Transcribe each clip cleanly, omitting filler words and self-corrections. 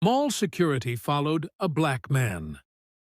Mall security followed a black man.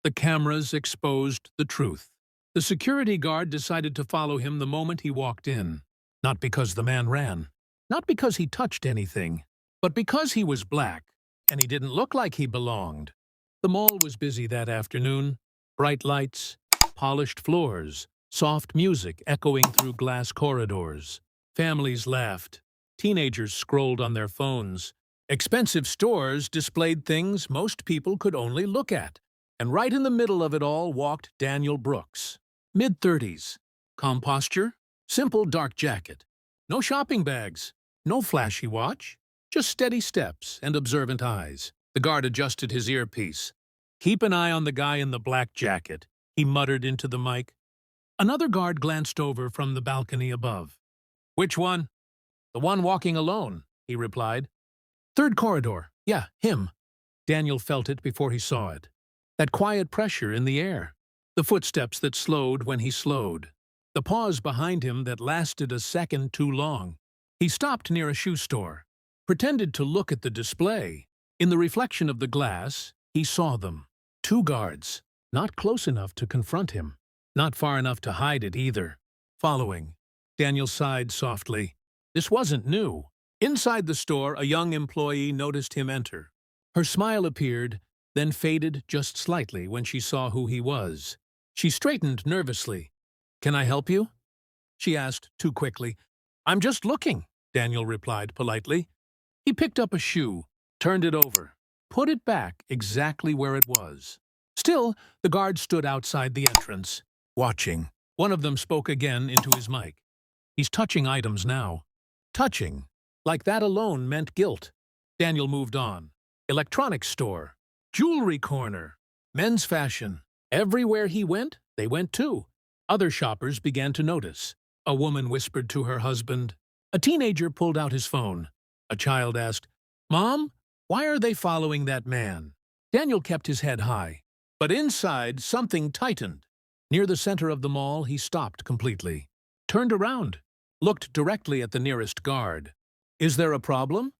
The cameras exposed the truth. The security guard decided to follow him the moment he walked in. Not because the man ran. Not because he touched anything. But because he was black, and he didn't look like he belonged. The mall was busy that afternoon. Bright lights, polished floors, soft music echoing through glass corridors. Families laughed. Teenagers scrolled on their phones. Expensive stores displayed things most people could only look at. And right in the middle of it all walked Daniel Brooks. Mid-30s. Calm posture, simple dark jacket. No shopping bags, no flashy watch. Just steady steps and observant eyes. The guard adjusted his earpiece. "Keep an eye on the guy in the black jacket," he muttered into the mic. Another guard glanced over from the balcony above. "Which one?" "The one walking alone," he replied. "Third corridor. Yeah, him." Daniel felt it before he saw it. That quiet pressure in the air. The footsteps that slowed when he slowed. The pause behind him that lasted a second too long. He stopped near a shoe store. Pretended to look at the display. In the reflection of the glass, he saw them. 2 guards. Not close enough to confront him. Not far enough to hide it either. Following. Daniel sighed softly. This wasn't new. Inside the store, a young employee noticed him enter. Her smile appeared, then faded just slightly when she saw who he was. She straightened nervously. "Can I help you?" she asked too quickly. "I'm just looking," Daniel replied politely. He picked up a shoe, turned it over, put it back exactly where it was. Still, the guard stood outside the entrance, watching. One of them spoke again into his mic. "He's touching items now." Touching. Like that alone meant guilt. Daniel moved on. Electronics store. Jewelry corner. Men's fashion. Everywhere he went, they went too. Other shoppers began to notice. A woman whispered to her husband. A teenager pulled out his phone. A child asked, "Mom, why are they following that man?" Daniel kept his head high. But inside, something tightened. Near the center of the mall, he stopped completely. Turned around. Looked directly at the nearest guard. "Is there a problem?"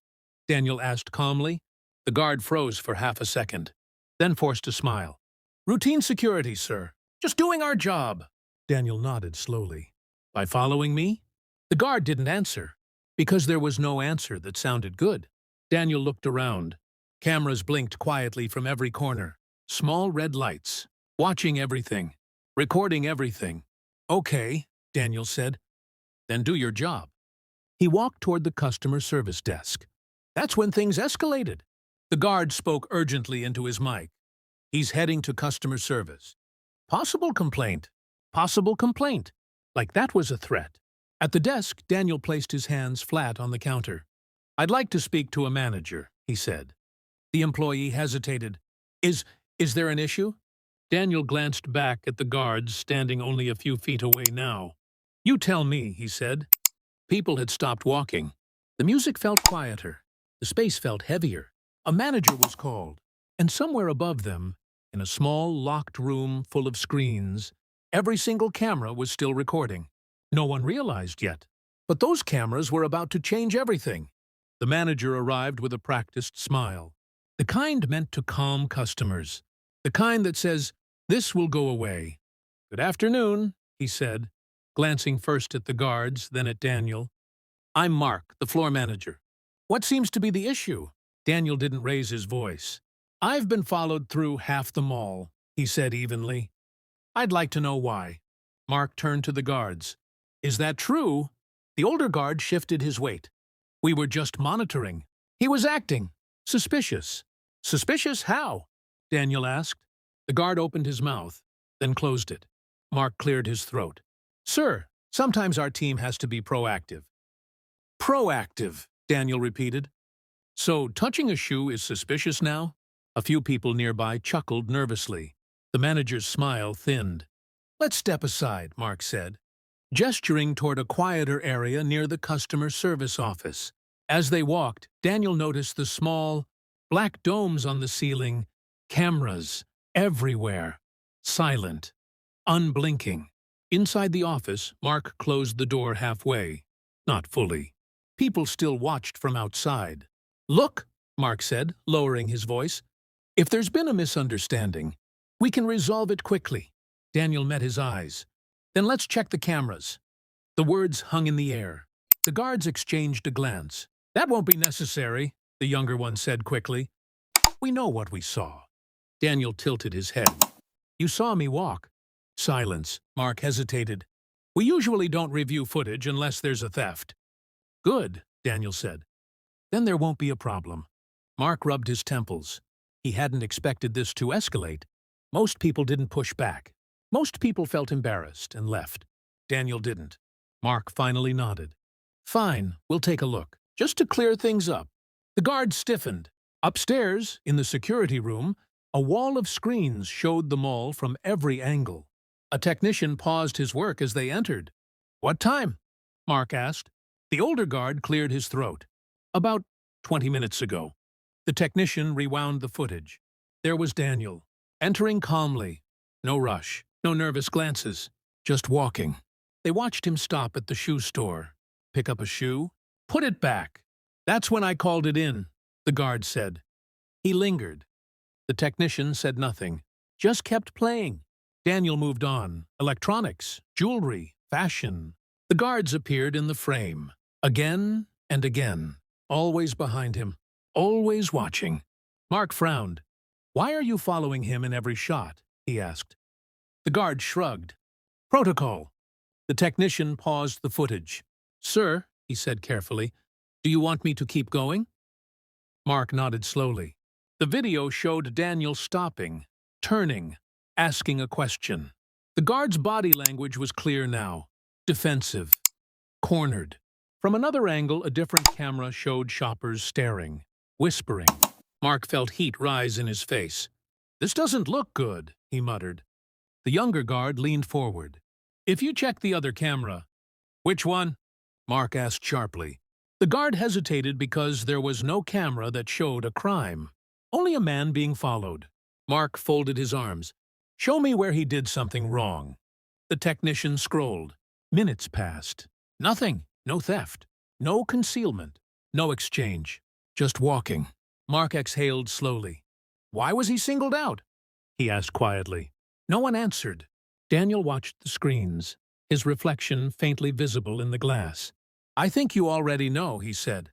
Daniel asked calmly. The guard froze for half a second, then forced a smile. "Routine security, sir. Just doing our job." Daniel nodded slowly. "By following me?" The guard didn't answer, because there was no answer that sounded good. Daniel looked around. Cameras blinked quietly from every corner. Small red lights. Watching everything. Recording everything. "Okay," Daniel said. "Then do your job." He walked toward the customer service desk. That's when things escalated. The guard spoke urgently into his mic. "He's heading to customer service. Possible complaint. Possible complaint." Like that was a threat. At the desk, Daniel placed his hands flat on the counter. "I'd like to speak to a manager," he said. The employee hesitated. Is there an issue?" Daniel glanced back at the guards standing only a few feet away now. "You tell me," he said. People had stopped walking. The music felt quieter. The space felt heavier. A manager was called. And somewhere above them, in a small, locked room full of screens, every single camera was still recording. No one realized yet. But those cameras were about to change everything. The manager arrived with a practiced smile. The kind meant to calm customers. The kind that says, "This will go away." "Good afternoon," he said, glancing first at the guards, then at Daniel. "I'm Mark, the floor manager. What seems to be the issue?" Daniel didn't raise his voice. "I've been followed through half the mall," he said evenly. "I'd like to know why." Mark turned to the guards. "Is that true?" The older guard shifted his weight. "We were just monitoring. He was acting suspicious." "Suspicious how?" Daniel asked. The guard opened his mouth, then closed it. Mark cleared his throat. "Sir, sometimes our team has to be proactive." "Proactive," Daniel repeated. "So touching a shoe is suspicious now?" A few people nearby chuckled nervously. The manager's smile thinned. "Let's step aside," Mark said, gesturing toward a quieter area near the customer service office. As they walked, Daniel noticed the small, black domes on the ceiling, cameras everywhere, silent, unblinking. Inside the office, Mark closed the door halfway, not fully. People still watched from outside. "Look!" Mark said, lowering his voice. "If there's been a misunderstanding, we can resolve it quickly." Daniel met his eyes. "Then let's check the cameras." The words hung in the air. The guards exchanged a glance. "That won't be necessary," the younger one said quickly. "We know what we saw." Daniel tilted his head. "You saw me walk." Silence. Mark hesitated. "We usually don't review footage unless there's a theft." "Good," Daniel said. "Then there won't be a problem." Mark rubbed his temples. He hadn't expected this to escalate. Most people didn't push back. Most people felt embarrassed and left. Daniel didn't. Mark finally nodded. "Fine, we'll take a look, just to clear things up." The guard stiffened. Upstairs, in the security room, a wall of screens showed the mall from every angle. A technician paused his work as they entered. "What time?" Mark asked. The older guard cleared his throat. "About 20 minutes ago." The technician rewound the footage. There was Daniel, entering calmly. No rush, no nervous glances, just walking. They watched him stop at the shoe store, pick up a shoe, put it back. "That's when I called it in," the guard said. He lingered. The technician said nothing, just kept playing. Daniel moved on. Electronics, jewelry, fashion. The guards appeared in the frame, again and again, always behind him, always watching. Mark frowned. "Why are you following him in every shot?" he asked. The guard shrugged. "Protocol." The technician paused the footage. "Sir," he said carefully, "do you want me to keep going?" Mark nodded slowly. The video showed Daniel stopping, turning, asking a question. The guard's body language was clear now. Defensive. Cornered. From another angle, a different camera showed shoppers staring, whispering. Mark felt heat rise in his face. "This doesn't look good," he muttered. The younger guard leaned forward. "If you check the other camera." "Which one?" Mark asked sharply. The guard hesitated because there was no camera that showed a crime. Only a man being followed. Mark folded his arms. "Show me where he did something wrong." The technician scrolled. Minutes passed. Nothing. No theft. No concealment. No exchange. Just walking. Mark exhaled slowly. "Why was he singled out?" he asked quietly. No one answered. Daniel watched the screens, his reflection faintly visible in the glass. "I think you already know," he said.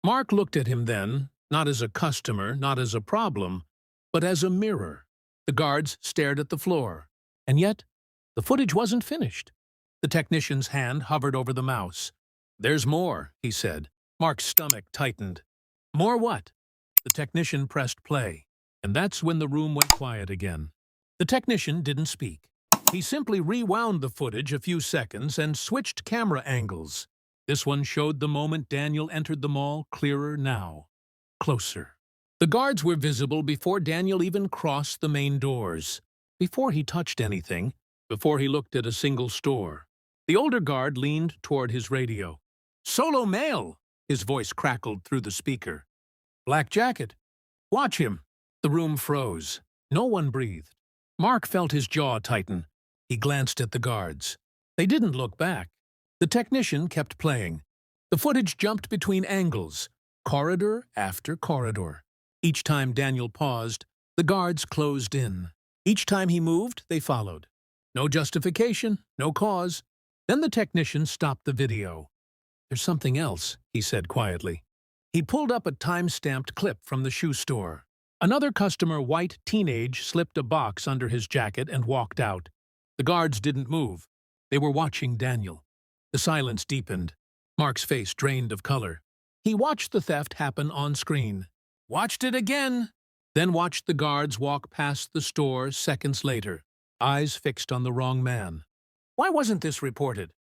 Mark looked at him then, not as a customer, not as a problem, but as a mirror. The guards stared at the floor. And yet, the footage wasn't finished. The technician's hand hovered over the mouse. "There's more," he said. Mark's stomach tightened. "More what?" The technician pressed play. And that's when the room went quiet again. The technician didn't speak. He simply rewound the footage a few seconds and switched camera angles. This one showed the moment Daniel entered the mall clearer now. Closer. The guards were visible before Daniel even crossed the main doors, before he touched anything, before he looked at a single store. The older guard leaned toward his radio. "Solo male!" His voice crackled through the speaker. "Black jacket. Watch him." The room froze. No one breathed. Mark felt his jaw tighten. He glanced at the guards. They didn't look back. The technician kept playing. The footage jumped between angles, corridor after corridor. Each time Daniel paused, the guards closed in. Each time he moved, they followed. No justification, no cause. Then the technician stopped the video. "There's something else," he said quietly. He pulled up a time-stamped clip from the shoe store. Another customer, white teenage, slipped a box under his jacket and walked out. The guards didn't move. They were watching Daniel. The silence deepened. Mark's face drained of color. He watched the theft happen on screen. Watched it again. Then watched the guards walk past the store seconds later, eyes fixed on the wrong man. "Why wasn't this reported?"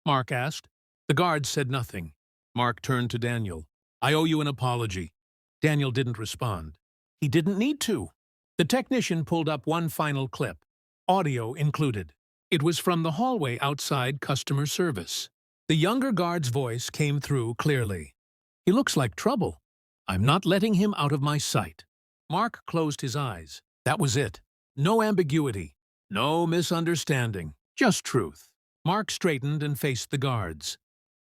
Mark asked. The guards said nothing. Mark turned to Daniel. "I owe you an apology." Daniel didn't respond. He didn't need to. The technician pulled up one final clip, audio included. It was from the hallway outside customer service. The younger guard's voice came through clearly. "He looks like trouble. I'm not letting him out of my sight." Mark closed his eyes. That was it. No ambiguity. No misunderstanding. Just truth. Mark straightened and faced the guards.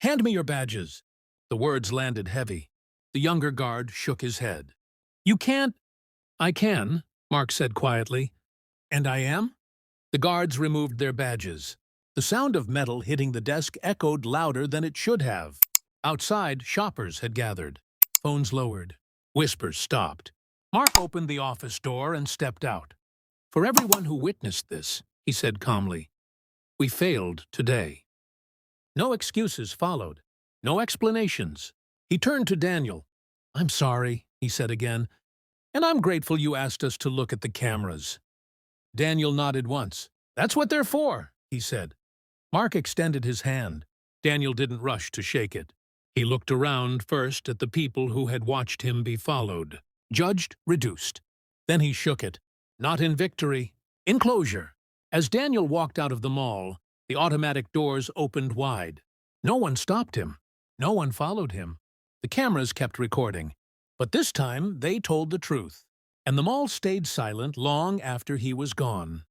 "Hand me your badges." The words landed heavy. The younger guard shook his head. "You can't—" "I can," Mark said quietly. "And I am?" The guards removed their badges. The sound of metal hitting the desk echoed louder than it should have. Outside, shoppers had gathered. Phones lowered. Whispers stopped. Mark opened the office door and stepped out. "For everyone who witnessed this," he said calmly, "we failed today." No excuses followed. No explanations. He turned to Daniel. "I'm sorry," he said again, "and I'm grateful you asked us to look at the cameras." Daniel nodded once. "That's what they're for," he said. Mark extended his hand. Daniel didn't rush to shake it. He looked around first at the people who had watched him be followed, judged, reduced. Then he shook it, not in victory, in closure. As Daniel walked out of the mall, the automatic doors opened wide. No one stopped him. No one followed him. The cameras kept recording. But this time, they told the truth. And the mall stayed silent long after he was gone.